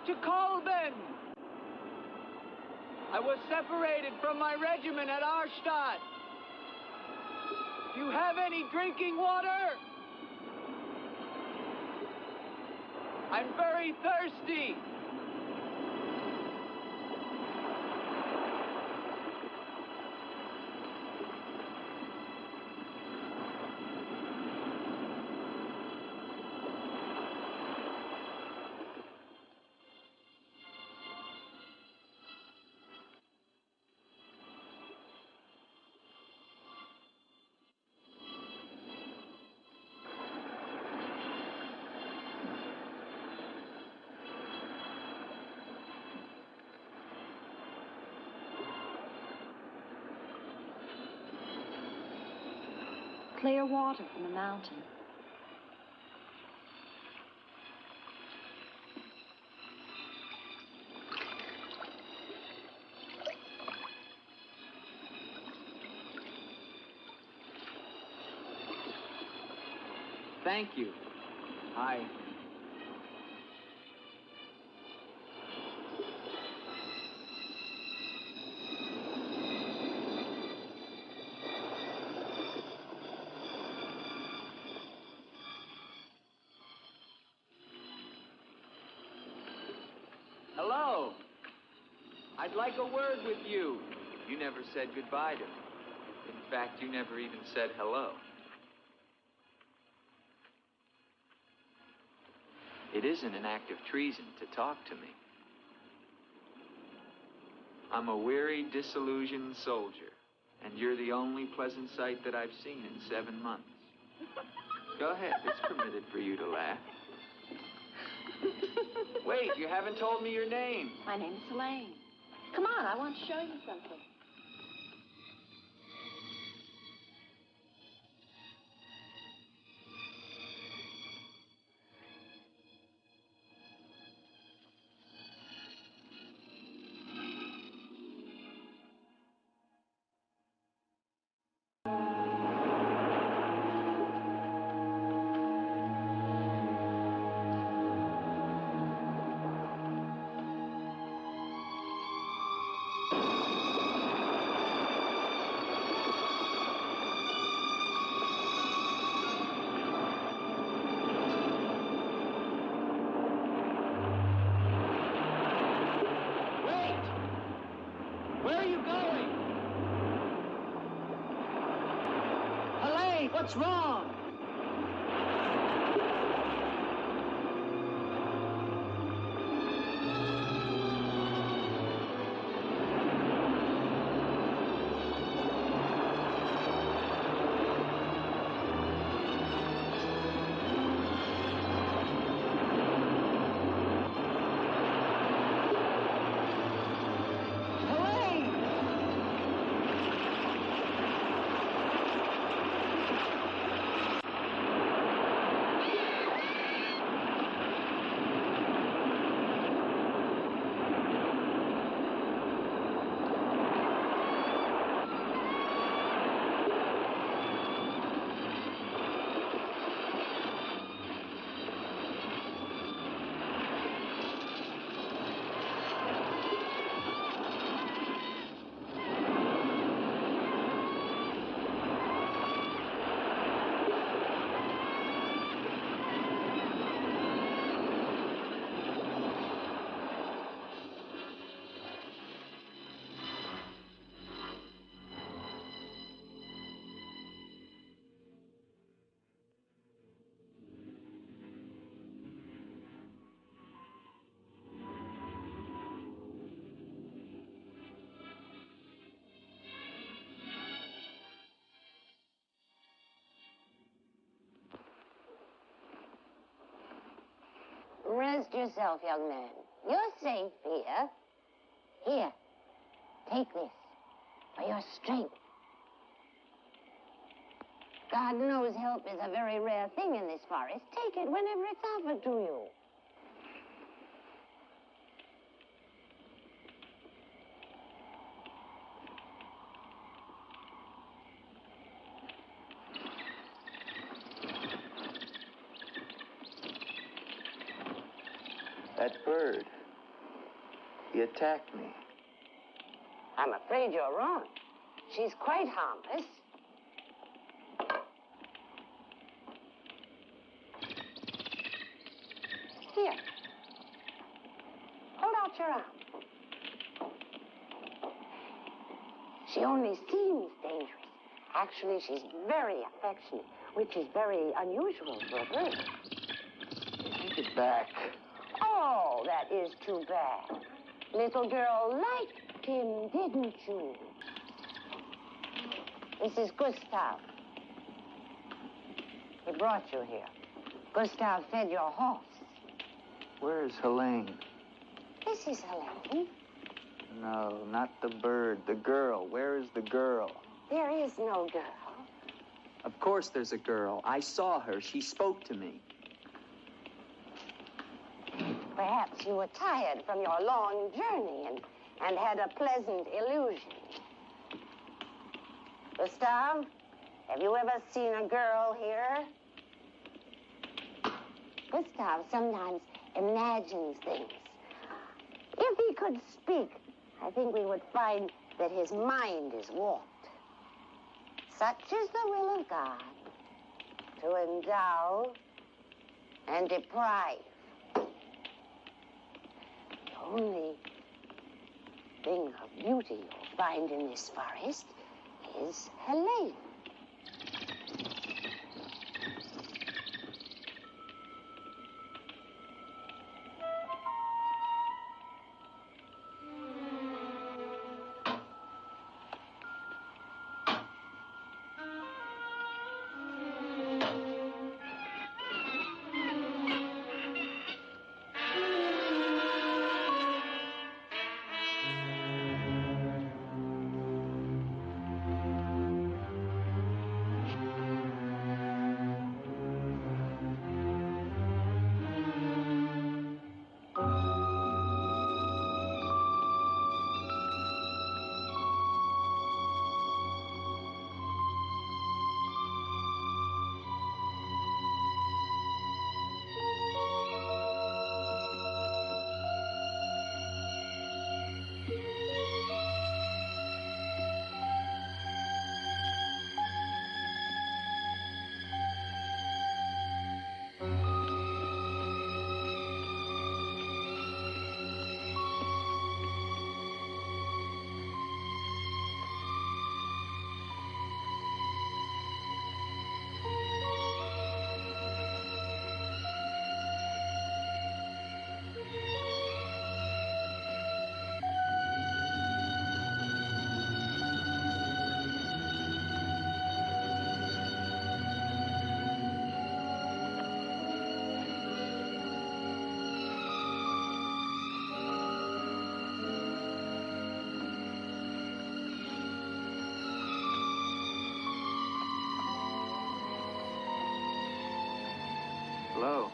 to Kolben. I was separated from my regiment at Arstadt. Do you have any drinking water? I'm very thirsty. Clear water from the mountain. Thank you. Hello. I'd like a word with you. You never said goodbye to me. In fact, you never even said hello. It isn't an act of treason to talk to me. I'm a weary, disillusioned soldier, and you're the only pleasant sight that I've seen in 7 months. Go ahead, it's permitted for you to laugh. Wait, you haven't told me your name. My name's Elaine. Come on, I want to show you something. What's wrong? Rest yourself, young man. You're safe here. Here, take this for your strength. God knows help is a very rare thing in this forest. Take it whenever it's offered to you. That bird, You attacked me. I'm afraid you're wrong. She's quite harmless. Here. Hold out your arm. She only seems dangerous. Actually, she's very affectionate, which is very unusual for a bird. Take it back. Oh, that is too bad. Little girl liked him, didn't you? This is Gustav. He brought you here. Gustav fed your horse. Where's Helene? This is Helene. No, not the bird. The girl. Where is the girl? There is no girl. Of course there's a girl. I saw her. She spoke to me. Perhaps you were tired from your long journey and had a pleasant illusion. Gustav, have you ever seen a girl here? Gustav sometimes imagines things. If he could speak, I think we would find that his mind is warped. Such is the will of God, to endow and deprive. The only thing of beauty you'll find in this forest is Helene. Hello.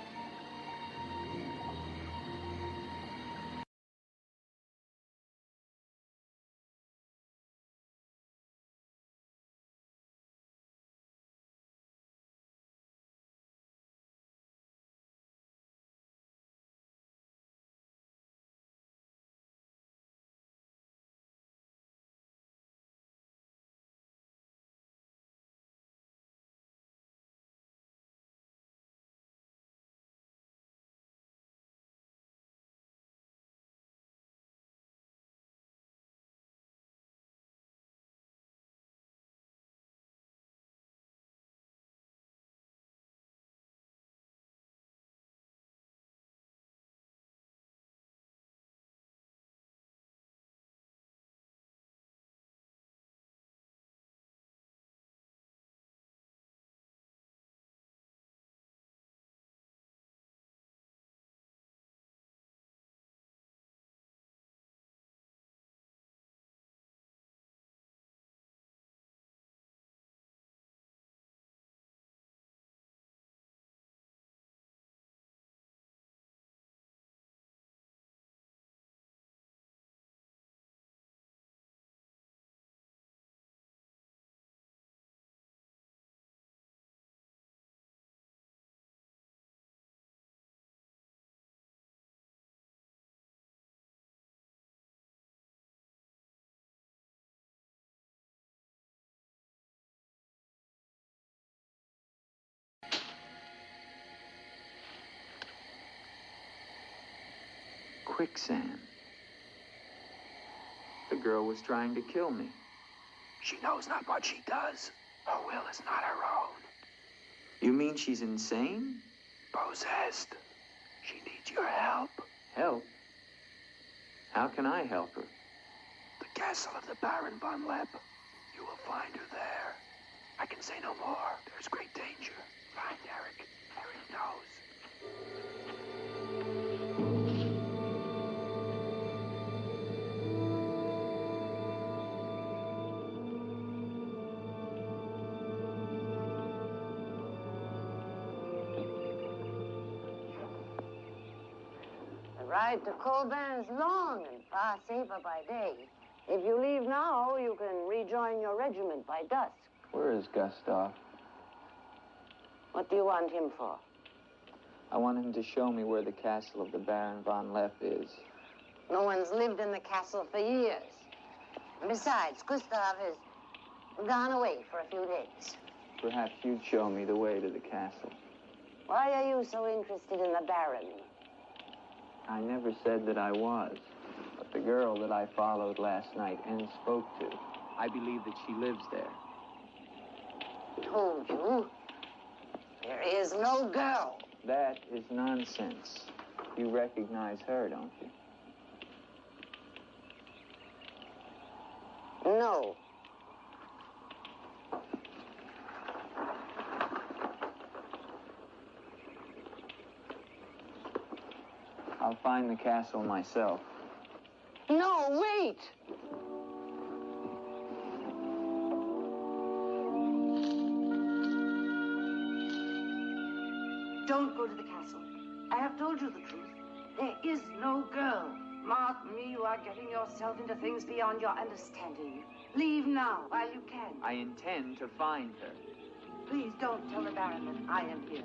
quicksand. The girl was trying to kill me. She knows not what she does. Her will is not her own. You mean she's insane? Possessed. She needs your help. Help? How can I help her? The castle of the Baron von Lepp. You will find her there. I can say no more. There's great danger. Find Eric. Eric knows. The ride to Colbin is long and far safer by day. If you leave now, you can rejoin your regiment by dusk. Where is Gustav? What do you want him for? I want him to show me where the castle of the Baron von Lepp is. No one's lived in the castle for years. And besides, Gustav has gone away for a few days. Perhaps you'd show me the way to the castle. Why are you so interested in the Baron? I never said that I was. But the girl that I followed last night and spoke to, I believe that she lives there. Told you. There is no girl. That is nonsense. You recognize her, don't you? No. I'll find the castle myself. No, wait! Don't go to the castle. I have told you the truth. There is no girl. Mark me, you are getting yourself into things beyond your understanding. Leave now, while you can. I intend to find her. Please don't tell the Baron that I am here.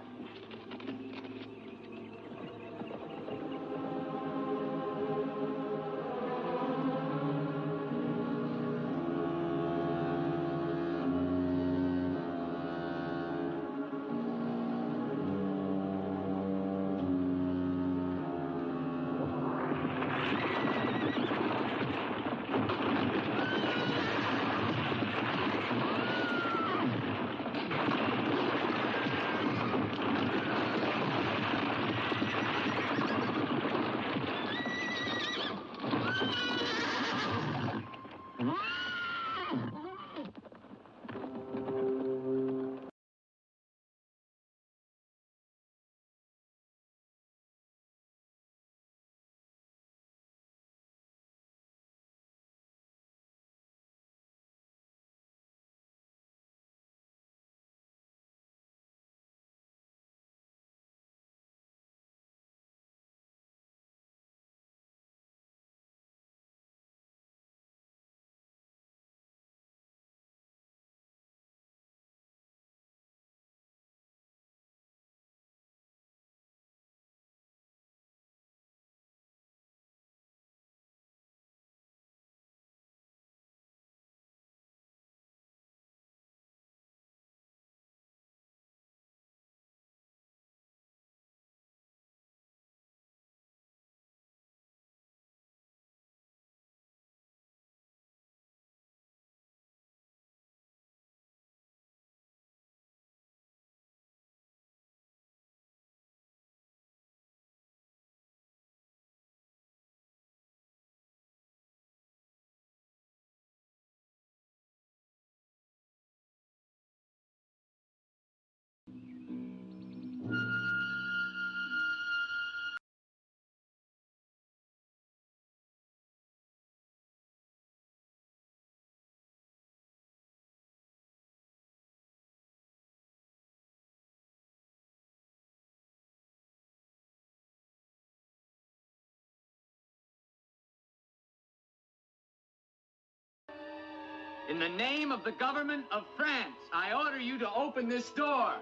In the name of the government of France, I order you to open this door.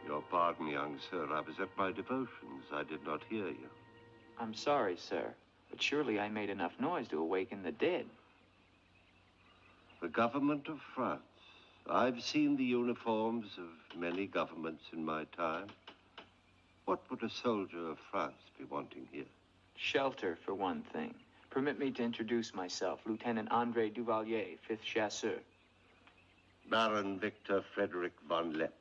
Your pardon, young sir. I was at my devotions. I did not hear you. I'm sorry, sir, but surely I made enough noise to awaken the dead. The government of France. I've seen the uniforms of many governments in my time. What would a soldier of France be wanting here? Shelter, for one thing. Permit me to introduce myself, Lieutenant Andre Duvalier, 5th Chasseur. Baron Victor Frederick von Lepp.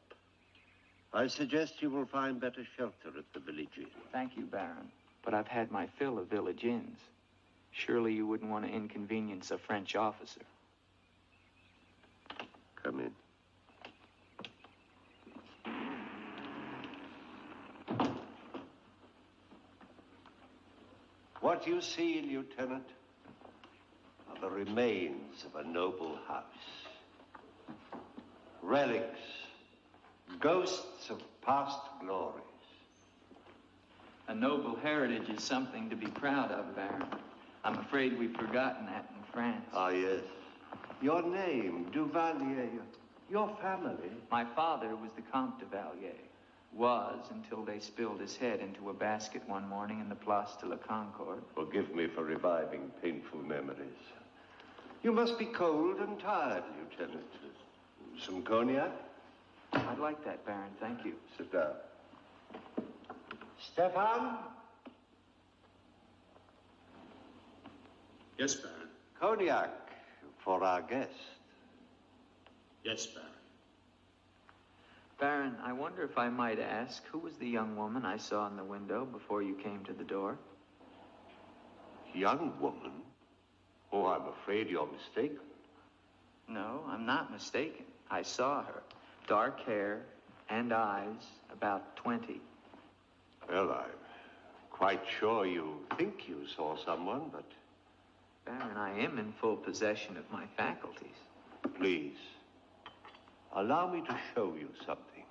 I suggest you will find better shelter at the village inn. Thank you, Baron. But I've had my fill of village inns. Surely you wouldn't want to inconvenience a French officer. Come in. What you see, Lieutenant, are the remains of a noble house. Relics, ghosts of past glories. A noble heritage is something to be proud of, Baron. I'm afraid we've forgotten that in France. Ah, yes. Your name, Duvalier, your family. My father was the Comte de Valier. Was until they spilled his head into a basket one morning in the Place de la Concorde. Forgive me for reviving painful memories. You must be cold and tired, Lieutenant. Some cognac? I'd like that, Baron. Thank you. Sit down. Stefan? Yes, Baron. Cognac for our guest. Yes, Baron. Baron, I wonder if I might ask, who was the young woman I saw in the window before you came to the door? Young woman? Oh, I'm afraid you're mistaken. No, I'm not mistaken. I saw her. Dark hair and eyes, about 20. Well, I'm quite sure you think you saw someone, but... Baron, I am in full possession of my faculties. Please, allow me to show you something.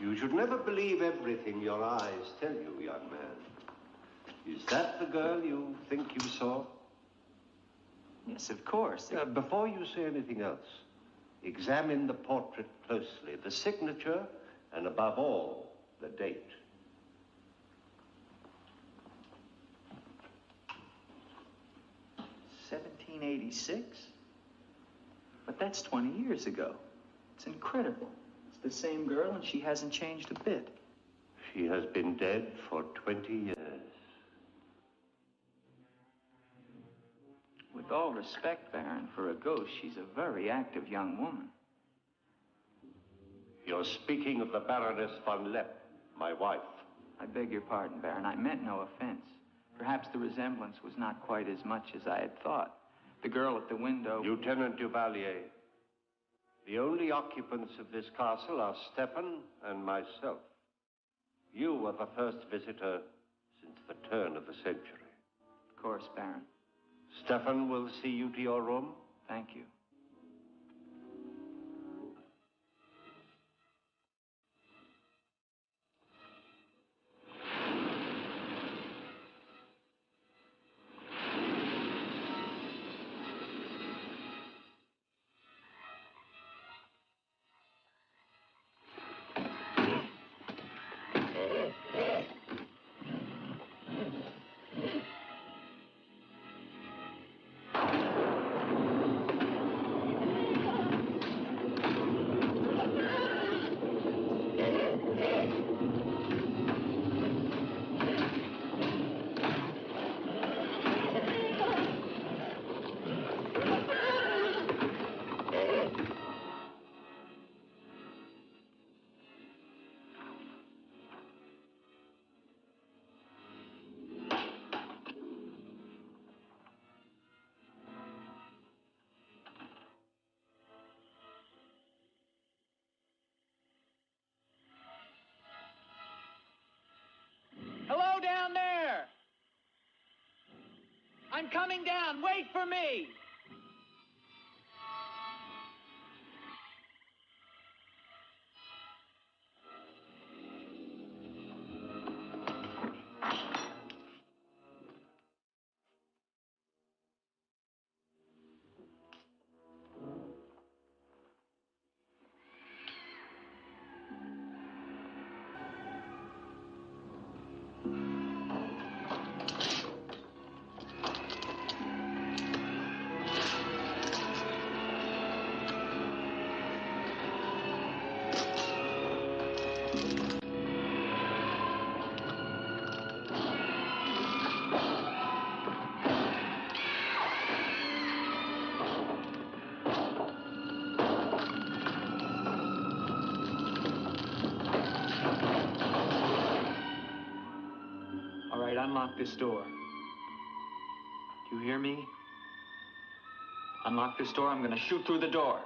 You should never believe everything your eyes tell you, young man. Is that the girl you think you saw? Yes, of course. Before you say anything else, examine the portrait closely, the signature, and above all, the date. $1786? But that's 20 years ago. It's incredible. It's the same girl, and she hasn't changed a bit. She has been dead for 20 years. With all respect, Baron, for a ghost, she's a very active young woman. You're speaking of the Baroness von Lepp, my wife. I beg your pardon, Baron. I meant no offense. Perhaps the resemblance was not quite as much as I had thought. The girl at the window... Lieutenant Duvalier, the only occupants of this castle are Stefan and myself. You are the first visitor since the turn of the century. Of course, Baron. Stefan will see you to your room. Thank you. Hello down there! I'm coming down. Wait for me! All right, unlock this door. Do you hear me? Unlock this door, I'm gonna shoot through the door.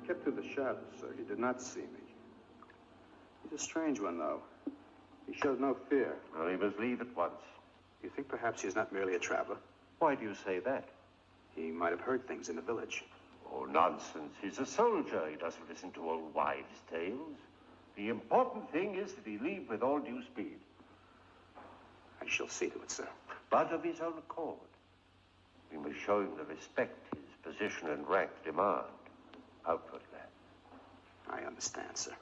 Kept through the shadows, sir. He did not see me. He's a strange one, though. He showed no fear. Well, he must leave at once. You think perhaps he's not merely a traveler? Why do you say that? He might have heard things in the village. Oh, nonsense. He's a soldier. He doesn't listen to old wives' tales. The important thing is that he leave with all due speed. I shall see to it, sir. But of his own accord. We must show him the respect his position and rank demand. Outwardly. I understand, sir.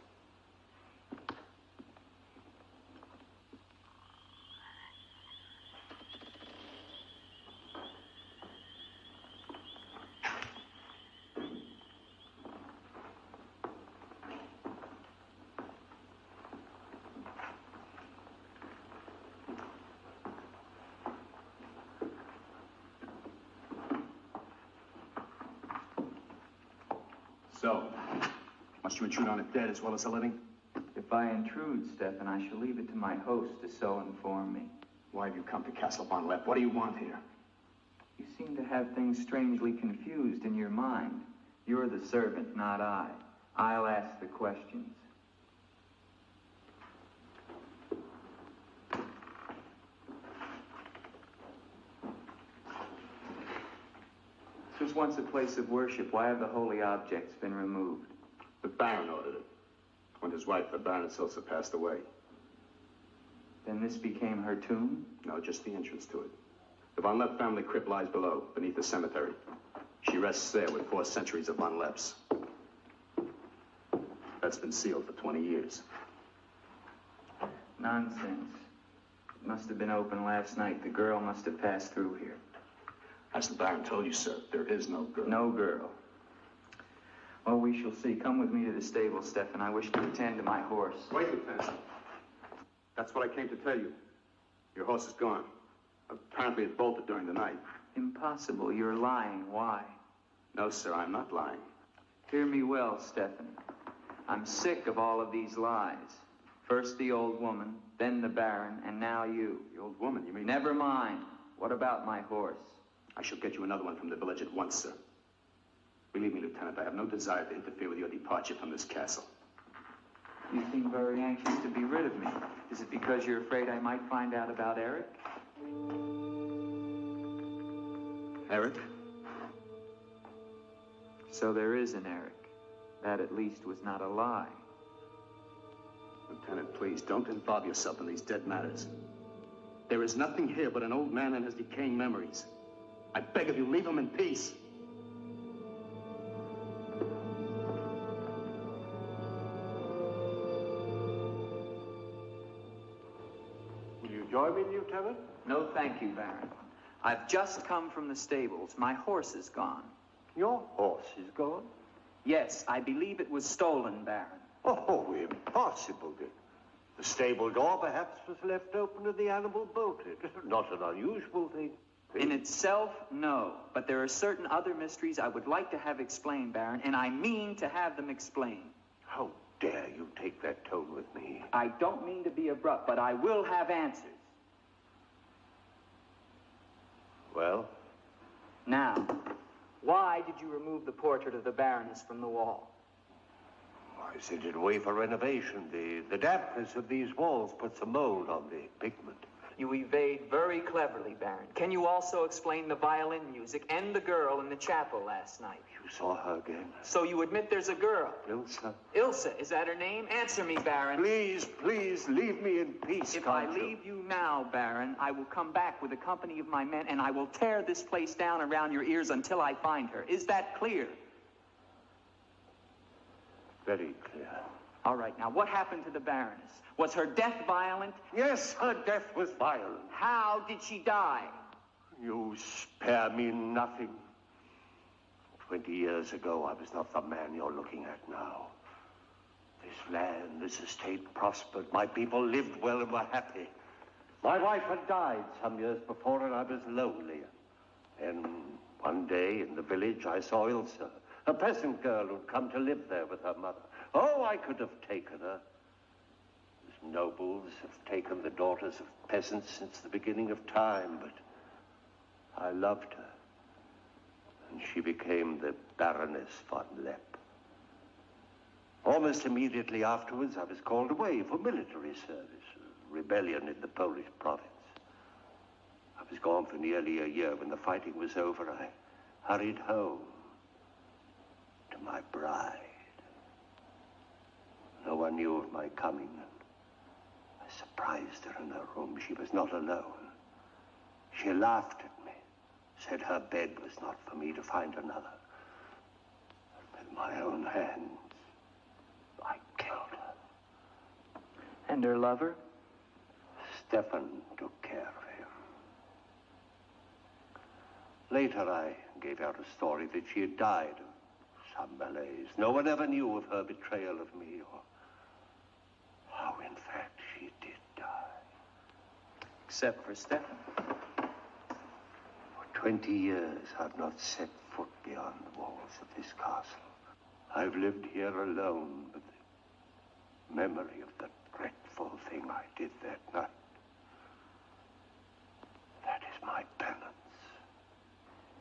So, must you intrude on the dead as well as the living? If I intrude, Stefan, I shall leave it to my host to so inform me. Why have you come to Castle Von Lepp? What do you want here? You seem to have things strangely confused in your mind. You're the servant, not I. I'll ask the questions. This was once a place of worship. Why have the holy objects been removed? The Baron ordered it. When his wife, the Baroness Ilsa, passed away. Then this became her tomb? No, just the entrance to it. The Von Lepp family crypt lies below, beneath the cemetery. She rests there with 4 centuries of Von Lepps. That's been sealed for 20 years. Nonsense. It must have been open last night. The girl must have passed through here. As the Baron told you, sir, there is no girl. No girl. Oh, we shall see. Come with me to the stable, Stefan. I wish to attend to my horse. Wait, Lieutenant. That's what I came to tell you. Your horse is gone. Apparently it bolted during the night. Impossible. You're lying. Why? No, sir, I'm not lying. Hear me well, Stefan. I'm sick of all of these lies. First the old woman, then the Baron, and now you. The old woman, you mean? Never mind. What about my horse? I shall get you another one from the village at once, sir. Believe me, Lieutenant, I have no desire to interfere with your departure from this castle. You seem very anxious to be rid of me. Is it because you're afraid I might find out about Eric? Eric? So there is an Eric. That at least was not a lie. Lieutenant, please, don't involve yourself in these dead matters. There is nothing here but an old man and his decaying memories. I beg of you, leave him in peace. Will you join me, Lieutenant? No, thank you, Baron. I've just come from the stables. My horse is gone. Your horse is gone? Yes, I believe it was stolen, Baron. Oh, impossible. The stable door perhaps was left open and the animal bolted. Not an unusual thing. In itself, no. But there are certain other mysteries I would like to have explained, Baron, and I mean to have them explained. How dare you take that tone with me? I don't mean to be abrupt, but I will have answers. Well? Now, why did you remove the portrait of the Baroness from the wall? I sent it away for renovation. The dampness of these walls puts a mold on the pigment. You evade very cleverly, Baron. Can you also explain the violin music and the girl in the chapel last night? You saw her again? So you admit there's a girl? Ilsa. Ilsa, is that her name? Answer me, Baron. Please, please, leave me in peace, If I leave you now, Baron, I will come back with a company of my men, and I will tear this place down around your ears until I find her. Is that clear? Very clear. All right, now, what happened to the Baroness? Was her death violent? Yes, her death was violent. How did she die? You spare me nothing. 20 years ago, I was not the man you're looking at now. This land, this estate prospered. My people lived well and were happy. My wife had died some years before, and I was lonely. And one day in the village, I saw Ilsa, a peasant girl who'd come to live there with her mother. Oh, I could have taken her. As nobles have taken the daughters of peasants since the beginning of time, but I loved her. And she became the Baroness von Lepp. Almost immediately afterwards, I was called away for military service, a rebellion in the Polish province. I was gone for nearly a year. When the fighting was over, I hurried home to my bride. No one knew of my coming. I surprised her in her room. She was not alone. She laughed at me, said her bed was not for me to find another. With my own hands, I killed her. And her lover? Stefan took care of him. Later, I gave out a story that she had died of some malaise. No one ever knew of her betrayal of me, or how, in fact, she did die. Except for Stefan. For 20 years, I've not set foot beyond the walls of this castle. I've lived here alone with the memory of the dreadful thing I did that night. That is my penance.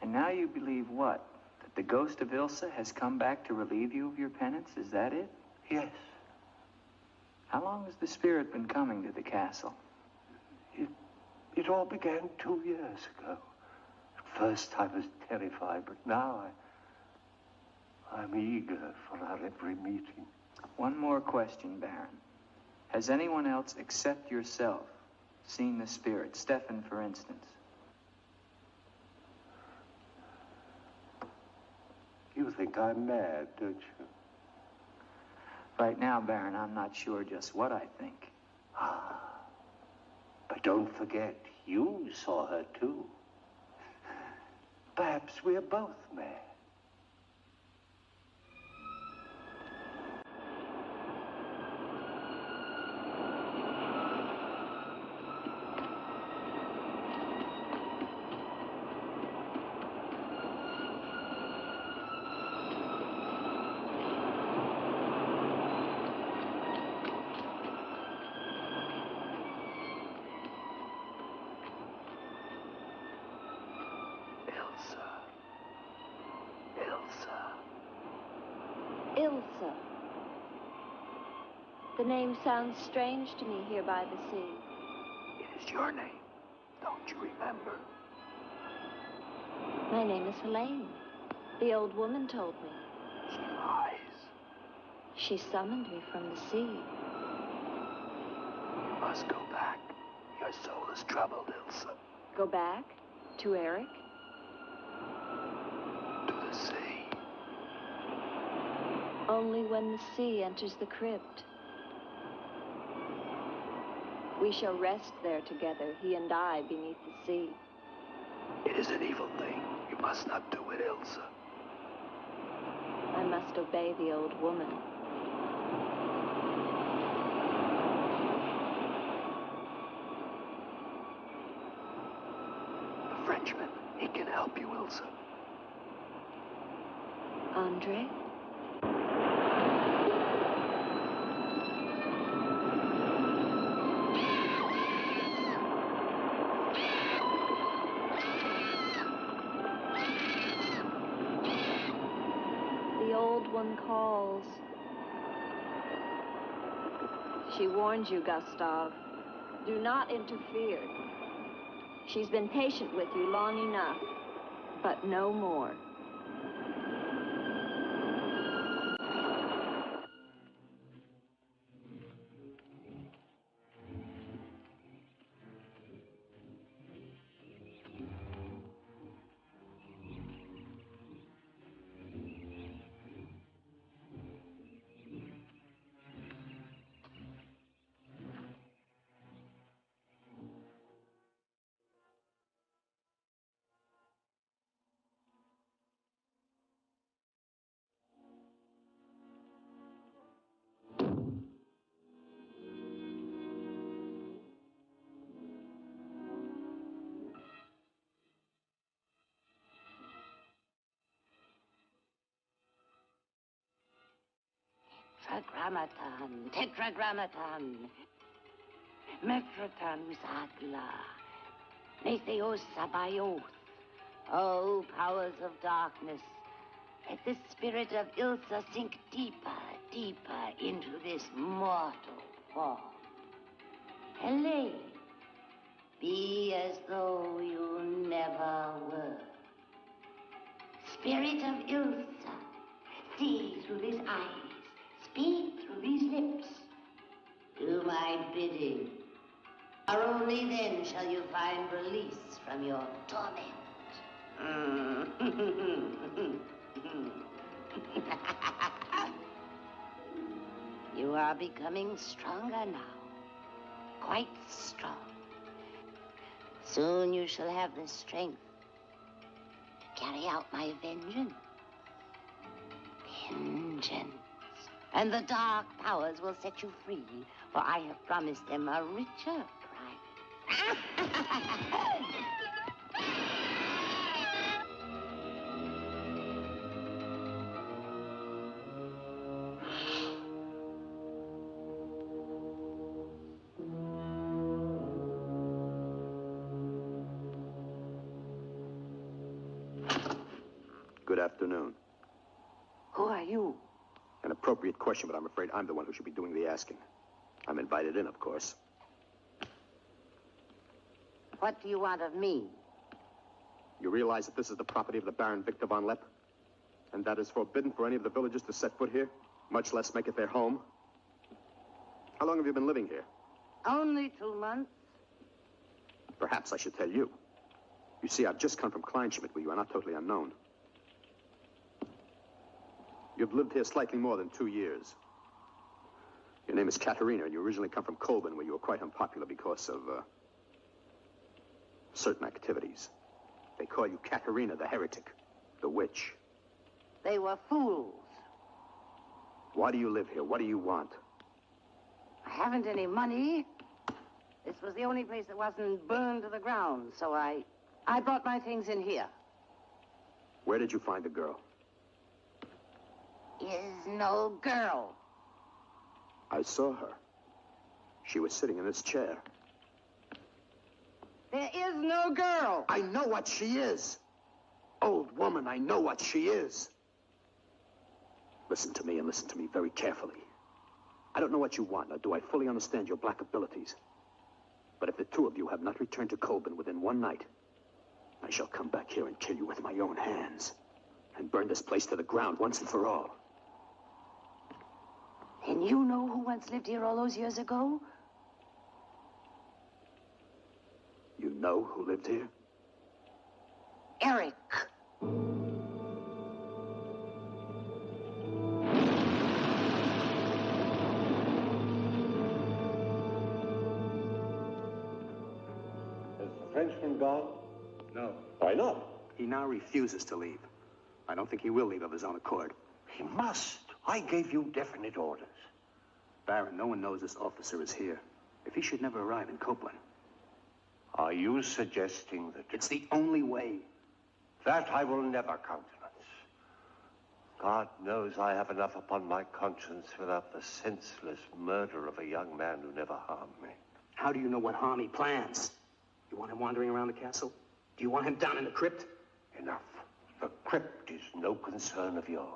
And now you believe what? That the ghost of Ilsa has come back to relieve you of your penance? Is that it? Yes. How long has the spirit been coming to the castle? It all began 2 years ago. At first I was terrified, but now I'm eager for our every meeting. One more question, Baron. Has anyone else except yourself seen the spirit? Stefan, for instance. You think I'm mad, don't you? Right now, Baron, I'm not sure just what I think. Ah. But don't forget, you saw her too. Perhaps we're both mad. Ilsa. The name sounds strange to me here by the sea. It is your name. Don't you remember? My name is Helene. The old woman told me. She lies. She summoned me from the sea. You must go back. Your soul is troubled, Ilsa. Go back? To Eric? To the sea. Only when the sea enters the crypt. We shall rest there together, he and I, beneath the sea. It is an evil thing. You must not do it, Ilsa. I must obey the old woman. The Frenchman, he can help you, Ilsa. Andre? The old one calls. She warns you, Gustave. Do not interfere. She's been patient with you long enough, but no more. Tetragrammaton, tetragrammaton. Mephroton usagla. Netheos sabayoth. Oh, powers of darkness, let the spirit of Ilsa sink deeper, deeper into this mortal form. Helene, be as though you never were. Spirit of Ilsa, see through these eyes, speak through these lips. Do my bidding, or only then shall you find release from your torment. You are becoming stronger now, quite strong. Soon you shall have the strength to carry out my vengeance. Vengeance. And the dark powers will set you free, for I have promised them a richer prize. Good afternoon. Who are you? An appropriate question, but I'm afraid I'm the one who should be doing the asking. I'm invited in, of course. What do you want of me? You realize that this is the property of the Baron Victor von Lepp? And that is forbidden for any of the villagers to set foot here, much less make it their home? How long have you been living here? Only 2 months. Perhaps I should tell you. You see, I've just come from Kleinschmidt, where you are not totally unknown. You've lived here slightly more than 2 years. Your name is Katerina, and you originally come from Colburn, where you were quite unpopular because of, certain activities. They call you Katerina the heretic, the witch. They were fools. Why do you live here? What do you want? I haven't any money. This was the only place that wasn't burned to the ground, so I brought my things in here. Where did you find the girl? Is no girl. I saw her. She was sitting in this chair. There is no girl. I know what she is. Old woman, I know what she is. Listen to me, and listen to me very carefully. I don't know what you want, nor do I fully understand your black abilities. But if the two of you have not returned to Colburn within one night, I shall come back here and kill you with my own hands, and burn this place to the ground once and for all. And you know who once lived here all those years ago? You know who lived here? Eric. Has the Frenchman gone? No. Why not? He now refuses to leave. I don't think he will leave of his own accord. He must. I gave you definite orders. Baron, no one knows this officer is here. If he should never arrive in Copeland. Are you suggesting that... It's the only way. That I will never countenance. God knows I have enough upon my conscience without the senseless murder of a young man who never harmed me. How do you know what harm he plans? You want him wandering around the castle? Do you want him down in the crypt? Enough. The crypt is no concern of yours.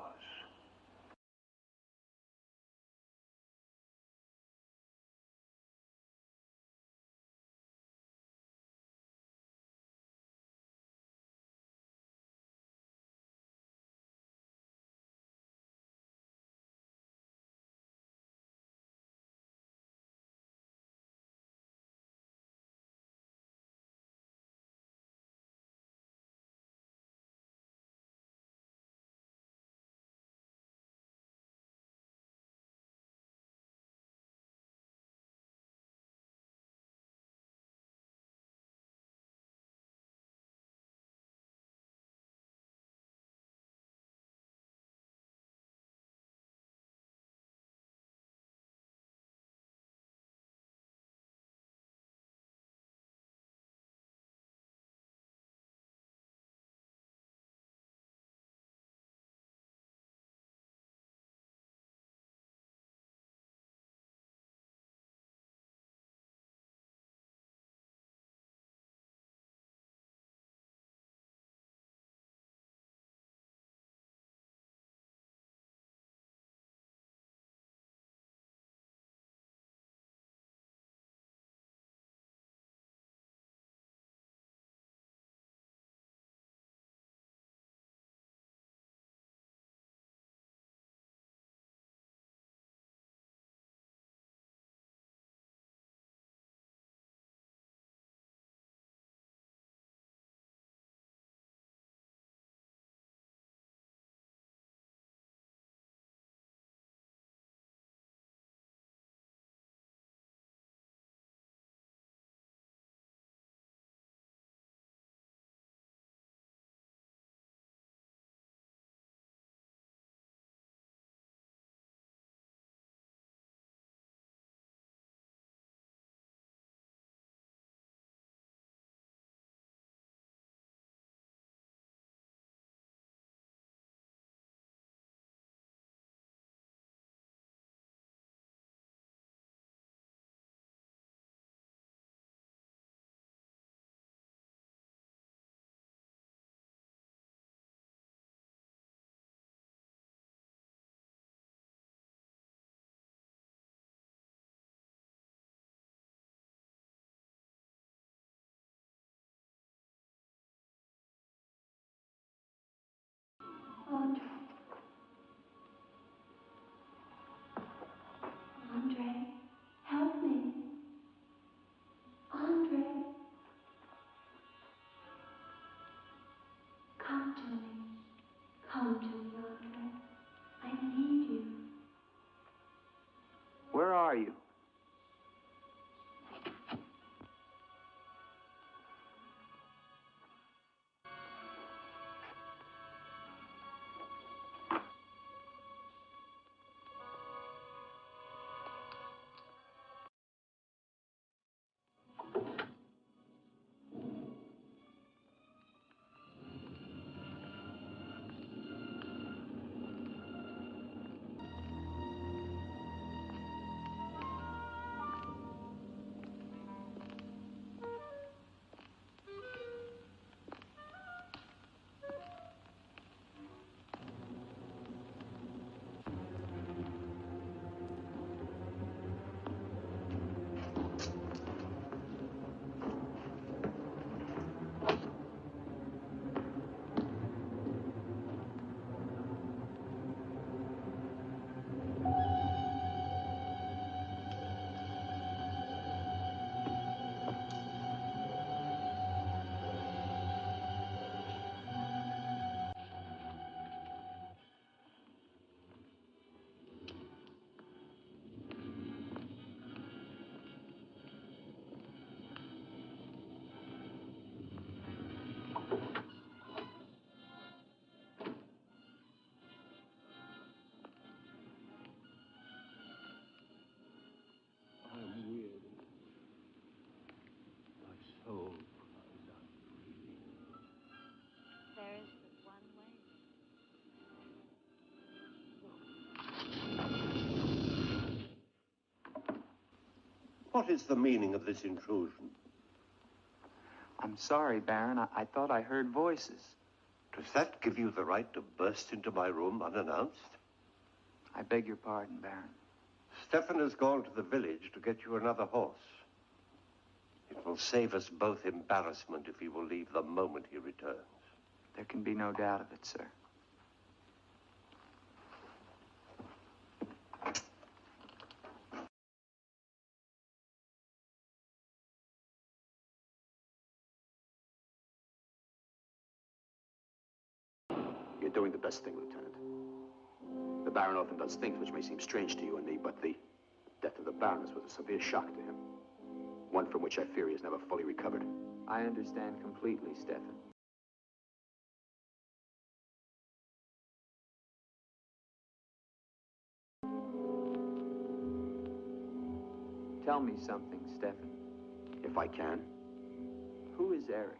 Andre. Andre, help me. Andre. Come to me. Come to me, Andre. I need you. Where are you? There is but one way. What is the meaning of this intrusion? I'm sorry, Baron. I thought I heard voices. Does that give you the right to burst into my room unannounced? I beg your pardon, Baron. Stefan has gone to the village to get you another horse. It will save us both embarrassment if he will leave the moment he returns. There can be no doubt of it, sir. You're doing the best thing, Lieutenant. The Baron often does things which may seem strange to you and me, but the death of the Baroness was a severe shock to him. One from which I fear he has never fully recovered. I understand completely, Stefan. Tell me something, Stefan. If I can. Who is Eric?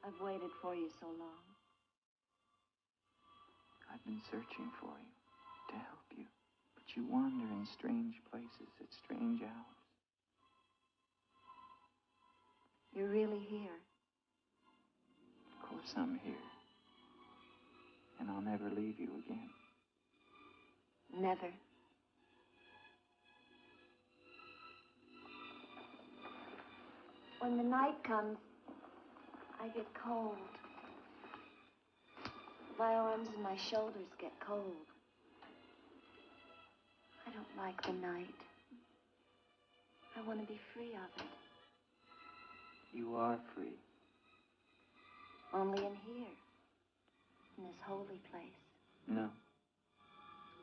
I've waited for you so long. I've been searching for you, to help you. But you wander in strange places at strange hours. You're really here. Of course I'm here. And I'll never leave you again. Never. When the night comes, I get cold. My arms and my shoulders get cold. I don't like the night. I want to be free of it. You are free. Only in here. In this holy place. No.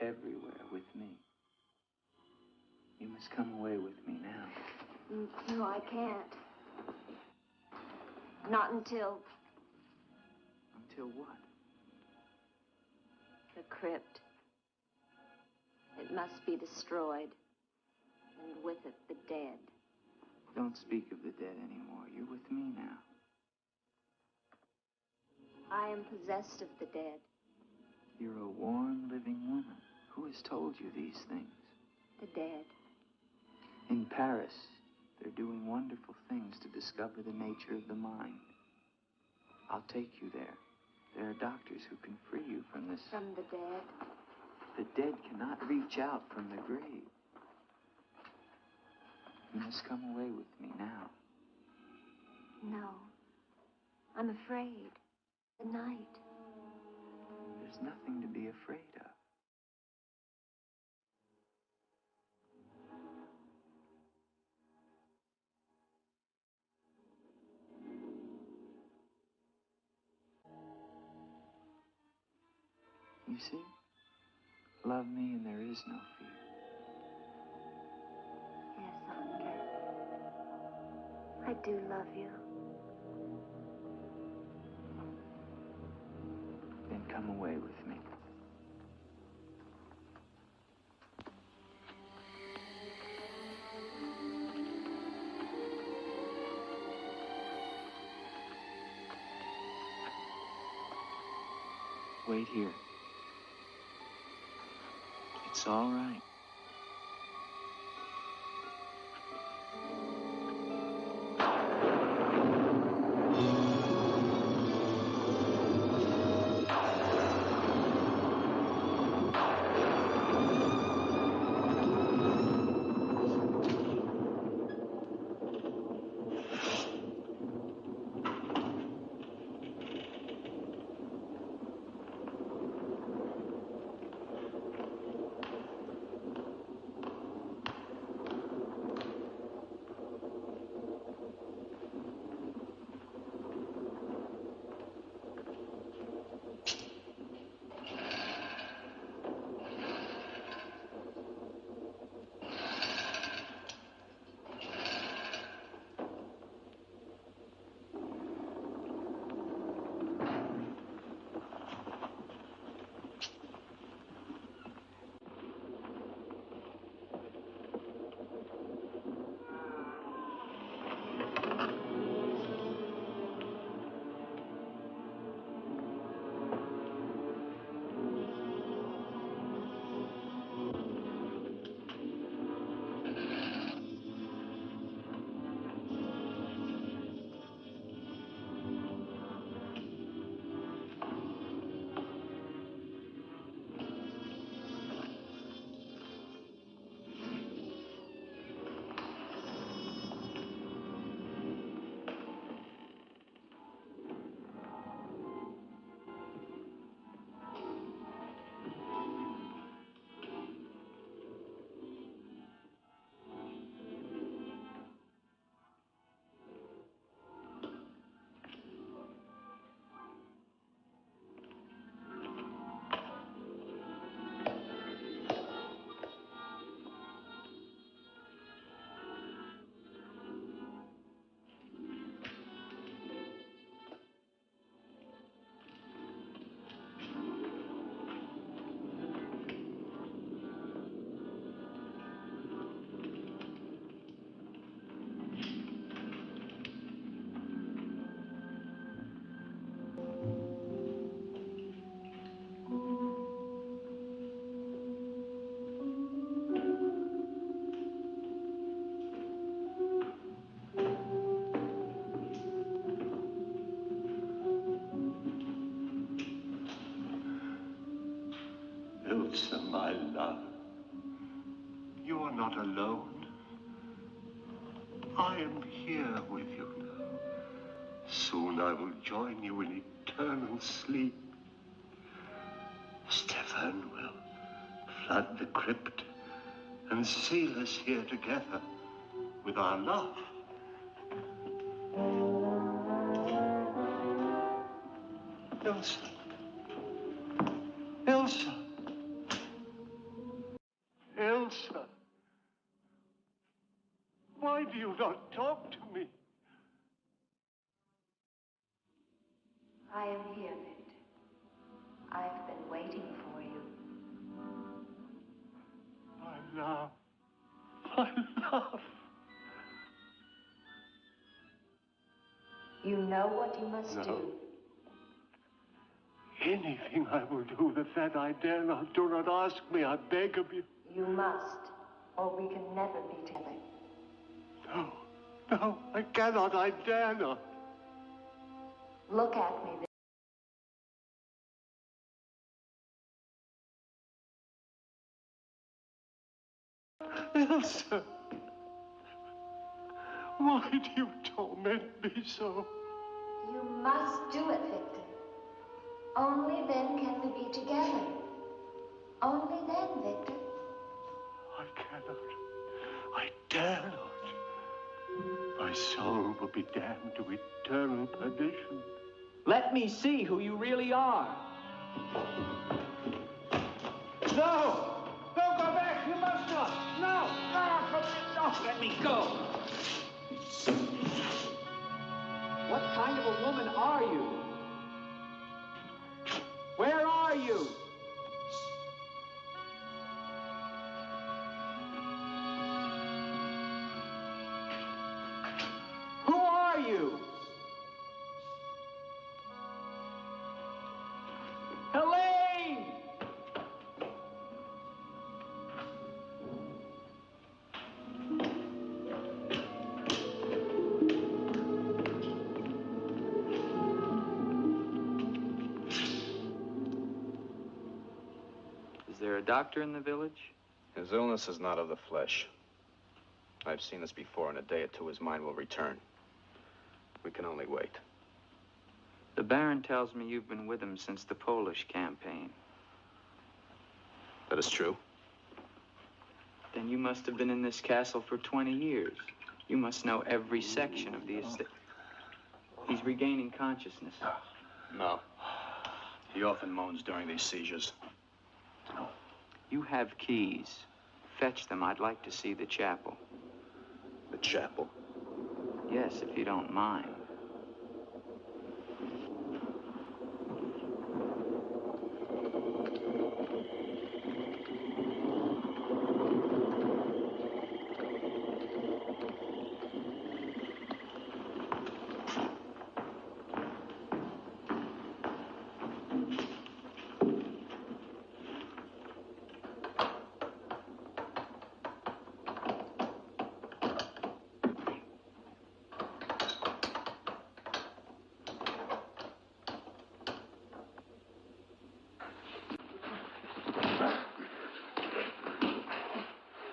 Everywhere with me. You must come away with me now. No, I can't. Not until... Until what? The crypt. It must be destroyed. And with it, the dead. Don't speak of the dead anymore. You're with me now. I am possessed of the dead. You're a warm, living woman. Who has told you these things? The dead. In Paris, they're doing wonderful things to discover the nature of the mind. I'll take you there. There are doctors who can free you from this. From the dead? The dead cannot reach out from the grave. You must come away with me now. No. I'm afraid. The night. There's nothing to be afraid of. You see? Love me and there is no fear. Yes, Andre. I do love you. Then come away with me. wait here. It's all right. Ilsa, my love, you are not alone. I am here with you now. Soon I will join you in eternal sleep. Stefan will flood the crypt and seal us here together with our love. Ilsa. Ilsa. Ilsa. Why do you not talk to me? I am here, Victor. I've been waiting for you. My love. My love. You know what you must do. Anything I will do that I dare not. Do not ask me, I beg of you. You must, or we can never be together. No, no, I cannot, I dare not. Look at me, Elsa, why do you torment me so? You must do it, Victor. Only then can we be together. Only then, Victor. I cannot. I dare not. My soul will be damned to eternal perdition. Let me see who you really are. No! Don't go back! You must not! No! No! Let me go! What kind of a woman are you? Where are you? Who are you? Helene! a doctor in the village? His illness is not of the flesh. I've seen this before. In a day or two, his mind will return. We can only wait. The Baron tells me you've been with him since the Polish campaign. That is true. Then you must have been in this castle for 20 years. You must know every section of the estate. He's regaining consciousness. No. He often moans during these seizures. You have keys. Fetch them. I'd like to see the chapel. The chapel? Yes, if you don't mind.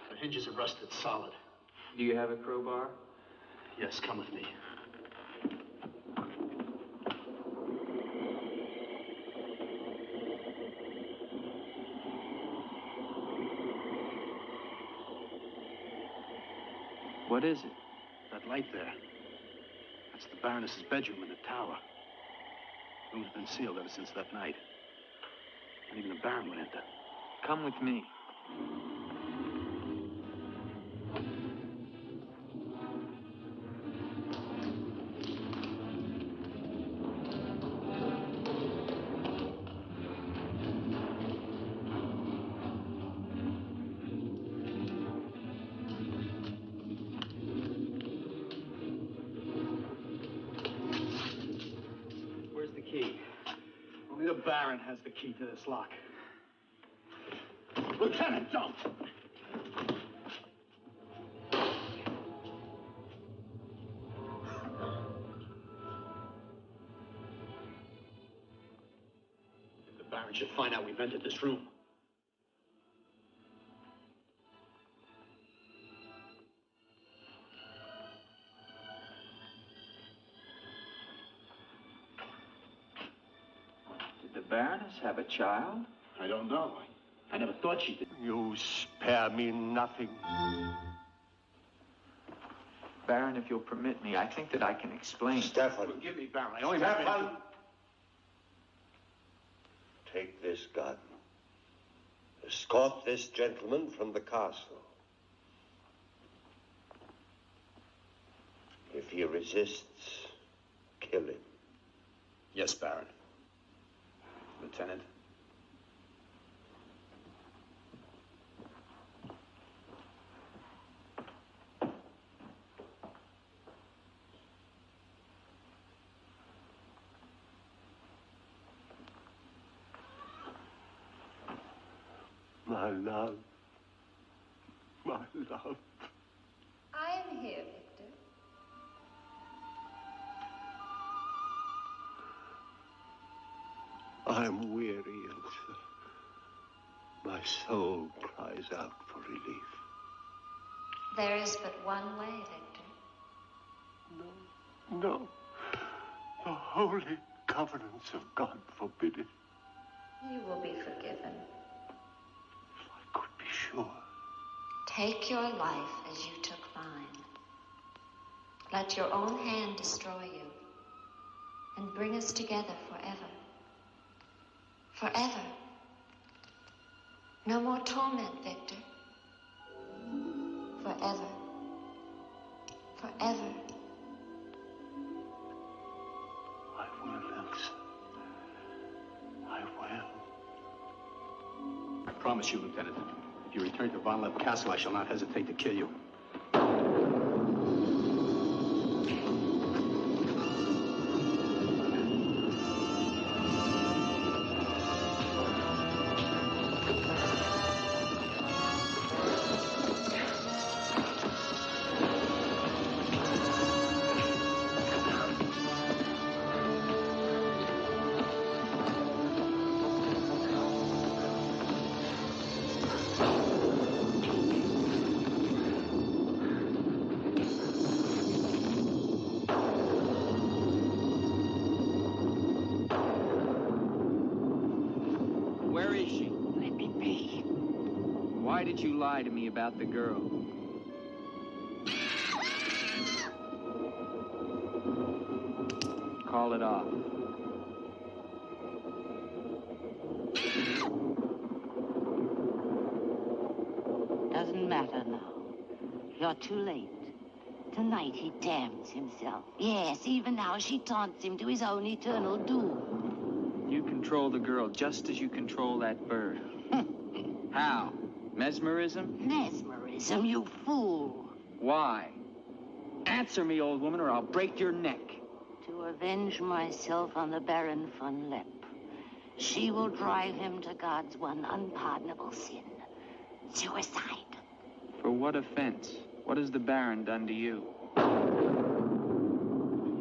The hinges are rusted solid. Do you have a crowbar? Yes, come with me. What is it? That light there. That's the Baroness's bedroom in the tower. The room's been sealed ever since that night. Not even the Baron would enter. Come with me. Where's the key? Only the Baron has the key to this lock. Lieutenant, don't! If the Baron should find out we've entered this room. Did the Baroness have a child? I don't know. I never thought she did. You spare me nothing. Baron, if you'll permit me, I think that I can explain. Stefan. Forgive me, Baron. I only Stefan! Take this gun. Escort this gentleman from the castle. If he resists, kill him. Yes, Baron. Lieutenant. My love. My love. I am here, Victor. I'm weary, Elsa. My soul cries out for relief. There is but one way, Victor. No. The holy covenants of God forbid it. You will be forgiven. If I could be sure. Take your life as you took mine. Let your own hand destroy you and bring us together forever. Forever. No more torment, Victor. Forever. Forever. I will, Elsa. I will. I promise you, Lieutenant. If you return to Von Lepp Castle, I shall not hesitate to kill you. did you lie to me about the girl? Call it off. Doesn't matter now. You're too late. Tonight he damns himself. Yes, even now she taunts him to his own eternal doom. You control the girl just as you control that bird. How? Mesmerism? Mesmerism, you fool. Why? Answer me, old woman, or I'll break your neck. To avenge myself on the Baron von Lepp. She will drive him to God's one unpardonable sin. Suicide. For what offense? What has the Baron done to you?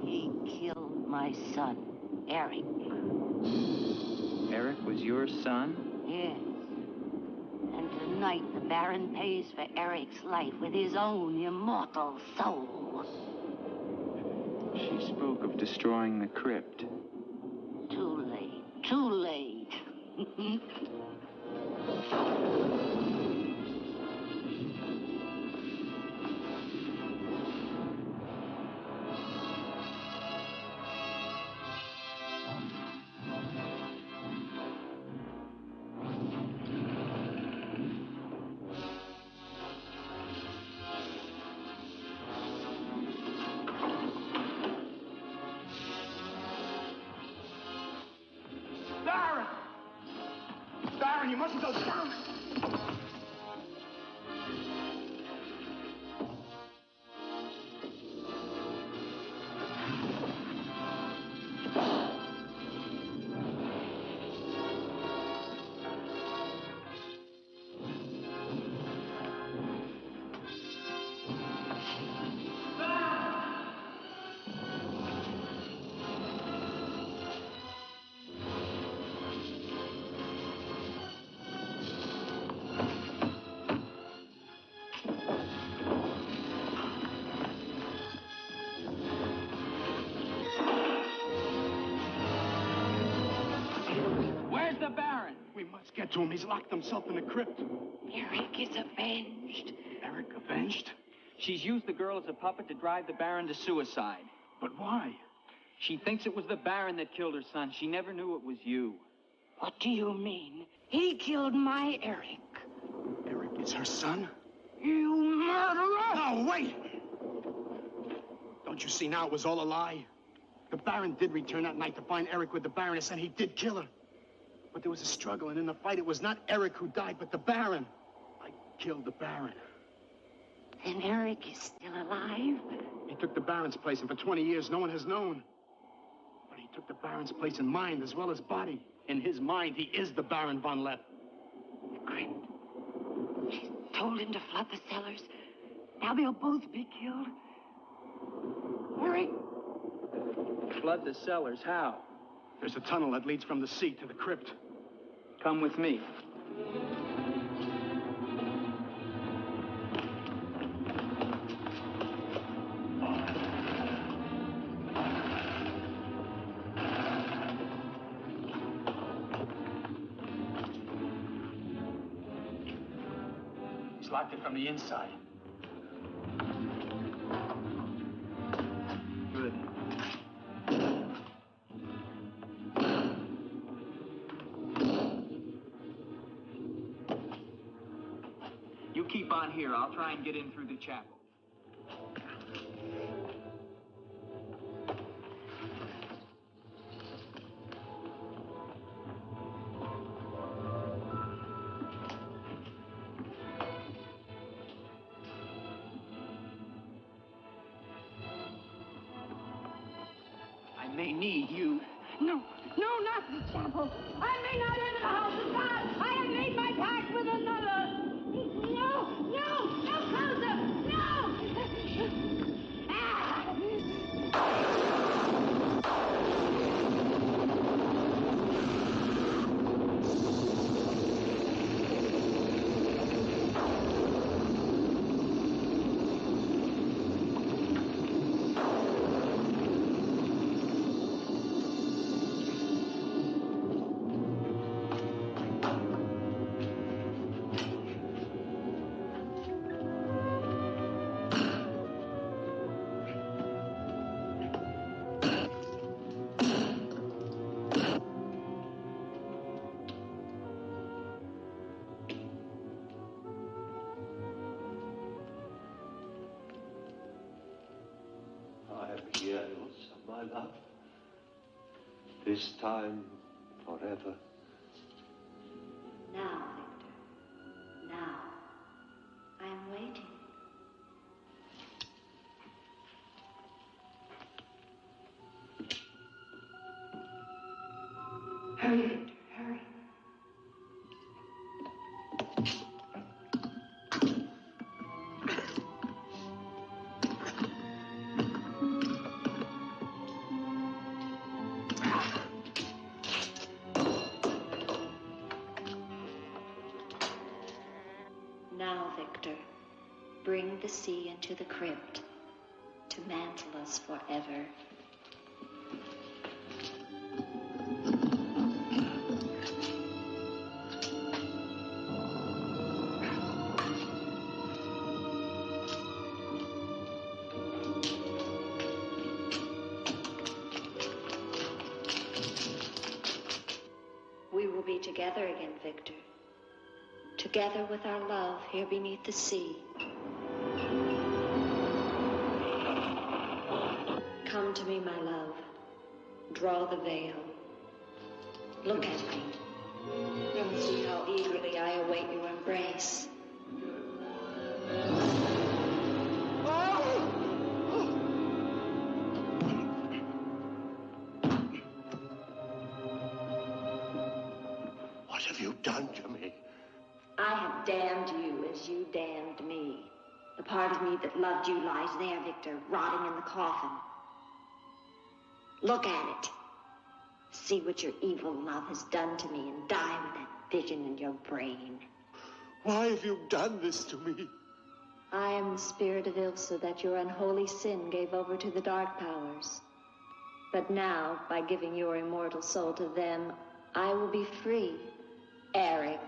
He killed my son, Eric. Eric was your son? Yes. And tonight the Baron pays for Eric's life with his own immortal soul. She spoke of destroying the crypt. Too late. Too late. Baron! Baron, you mustn't go down. Where's the Baron? We must get to him. He's locked himself in the crypt. Eric is avenged. Eric avenged? She's used the girl as a puppet to drive the Baron to suicide. But why? She thinks it was the Baron that killed her son. She never knew it was you. What do you mean? He killed my Eric. Eric is her son? You murderer! No, wait! Don't you see now it was all a lie? The Baron did return that night to find Eric with the Baroness, and he did kill her. But there was a struggle, and in the fight, it was not Eric who died, but the Baron. I killed the Baron. Then Eric is still alive? He took the Baron's place, and for 20 years, no one has known. But he took the Baron's place in mind as well as body. In his mind, he is the Baron von Lepp. The crypt. She told him to flood the cellars. Now they'll both be killed. Eric! Flood the cellars? How? There's a tunnel that leads from the sea to the crypt. Come with me. He's locked it from the inside. Good. You keep on here. I'll try and get in through the chapel. I may need you. No, not this chapel. I may not enter the house of God. I have made my pact with another. No closer. No! love. This time, forever. Now, Victor. Now. I am waiting. Hurry, Victor, hurry. Now, Victor, bring the sea into the crypt to mantle us forever. We will be together again, Victor. Together with our love here beneath the sea. Come to me, my love. Draw the veil. Look at me. And see how eagerly I await your embrace. What have you done to me? I have damned you as you damned me. The part of me that loved you lies there, Victor, rotting in the coffin. Look at it. See what your evil love has done to me and die with that vision in your brain. Why have you done this to me? I am the spirit of Ilsa that your unholy sin gave over to the dark powers. But now, by giving your immortal soul to them, I will be free. Eric.